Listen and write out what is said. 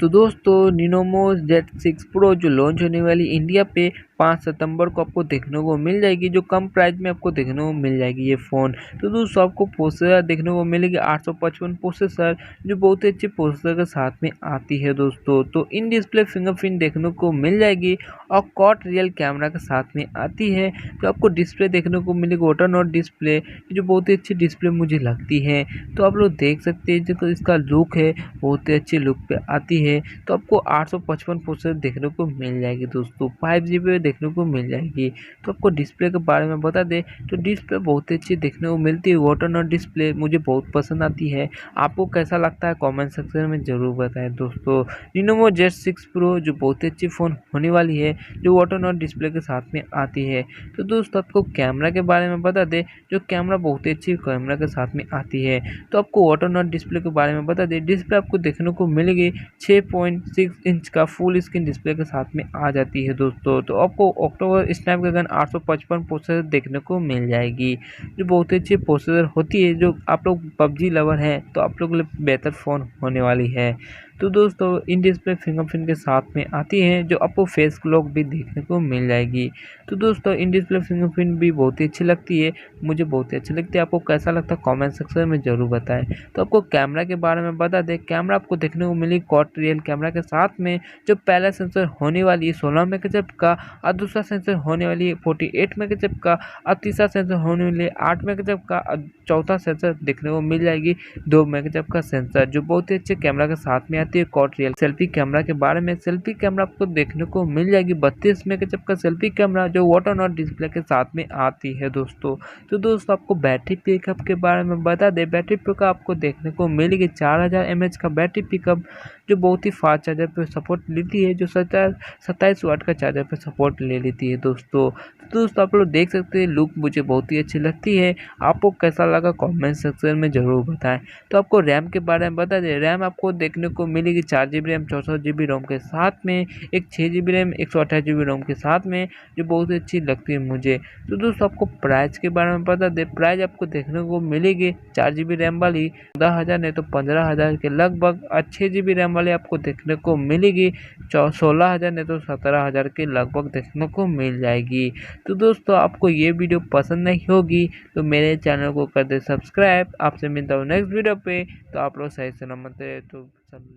तो दोस्तों Lenovo Z6 Pro जो लॉन्च होने वाली इंडिया पे 5 सितंबर को आपको देखने को मिल जाएगी, जो कम प्राइस में आपको देखने को मिल जाएगी ये फ़ोन। तो दोस्तों आपको प्रोसेसर देखने को मिलेगी 855 प्रोसेसर, जो बहुत ही अच्छे प्रोसेसर के साथ में आती है दोस्तों। तो इन डिस्प्ले फिंगरप्रिंट देखने को मिल जाएगी और क्वाड रियल कैमरा के साथ में आती है। तो आपको डिस्प्ले देखने को मिलेगी वाटर नॉट डिस्प्ले, जो बहुत ही अच्छी डिस्प्ले मुझे लगती है। तो आप लोग देख सकते हैं जो इसका लुक है बहुत ही अच्छे लुक पे आती है। तो आपको 855 प्रोसेसर देखने को मिल जाएगी दोस्तों, 5GB देखने को मिल जाएगी। तो आपको डिस्प्ले के बारे में बता दें तो डिस्प्ले बहुत ही अच्छी देखने को मिलती है, वाटर नॉट डिस्प्ले मुझे बहुत पसंद आती है। आपको कैसा लगता है कमेंट सेक्शन में ज़रूर बताएं दोस्तों। Lenovo Z6 Pro जो बहुत ही अच्छी फ़ोन होने वाली है, जो वाटर नॉट डिस्प्ले के साथ में आती है। तो दोस्तों आपको कैमरा के बारे में बता दें, जो कैमरा बहुत ही अच्छी कैमरा के साथ में आती है। तो आपको वाटर नॉट डिस्प्ले के बारे में बता दें, डिस्प्ले आपको देखने को मिलेगी 6.6 इंच का फुल स्क्रीन डिस्प्ले के साथ में आ जाती है दोस्तों। तो आपको अक्टूबर स्नैपड्रैगन 855 प्रोसेसर देखने को मिल जाएगी, जो बहुत ही अच्छी प्रोसेसर होती है। जो आप लोग पबजी लवर हैं तो आप लोग के लिए बेहतर फ़ोन होने वाली है। तो दोस्तों इन डिस्प्ले फिंगरप्रिंट के साथ में आती है, जो आपको फेस लॉक भी देखने को मिल जाएगी। तो दोस्तों इन डिस्प्ले फिंगरप्रिंट भी बहुत ही अच्छी लगती है, मुझे बहुत ही अच्छी लगती है। आपको कैसा लगता है कमेंट सेक्शन में ज़रूर बताएं। तो आपको कैमरा के बारे में बता दें, कैमरा आपको देखने को मिली क्वाड रियल कैमरा के साथ में, जो पहला सेंसर होने वाली है 16 मेगापिक्सल का, और दूसरा सेंसर होने वाली है 48 मेगापिक्सल का, और तीसरा सेंसर होने वाली है 8 मेगापिक्सल का, और चौथा सेंसर देखने को मिल जाएगी 2 मेगापिक्सल का सेंसर, जो बहुत ही अच्छे कैमरा के साथ में आती है क्वाड रियल। सेल्फी कैमरा के बारे में, सेल्फी कैमरा आपको देखने को मिल जाएगी 32 मेगापिक्सल का सेल्फी कैमरा, जो वाटर नॉट डिस्प्ले के साथ में आती है दोस्तों। तो दोस्तों आपको बैटरी पिकअप के बारे में बता दें, बैटरी पिकअप आपको देखने को मिलेगी 4000 mAh का बैटरी पिकअप, जो बहुत ही फास्ट चार्जर पे सपोर्ट लेती है, जो 27 वाट का चार्जर पे सपोर्ट ले लेती है दोस्तों। तो दोस्तों आप लोग देख सकते हैं लुक मुझे बहुत ही अच्छी लगती है। आपको कैसा लगा कमेंट सेक्शन में ज़रूर बताएं। तो आपको रैम के बारे में बता दें, रैम आपको देखने को मिलेगी 4GB रैम 64GB रोम के साथ में, एक 6GB रैम 128GB रोम के साथ में, जो बहुत ही अच्छी लगती है मुझे। तो दोस्तों आपको प्राइस के बारे में बता दें, प्राइस आपको देखने को मिलेगी 4GB रैम वाली 14,000 नहीं तो 15,000 के लगभग, और 6GB रैम वाली आपको देखने को मिलेगी 16,000 नहीं तो 17,000 के लगभग देखने को मिल जाएगी। तो दोस्तों आपको ये वीडियो पसंद नहीं होगी तो मेरे चैनल को कर दे सब्सक्राइब। आपसे मिलता हूँ नेक्स्ट वीडियो पे, तो आप लोग सही सलामत रहे। तो सब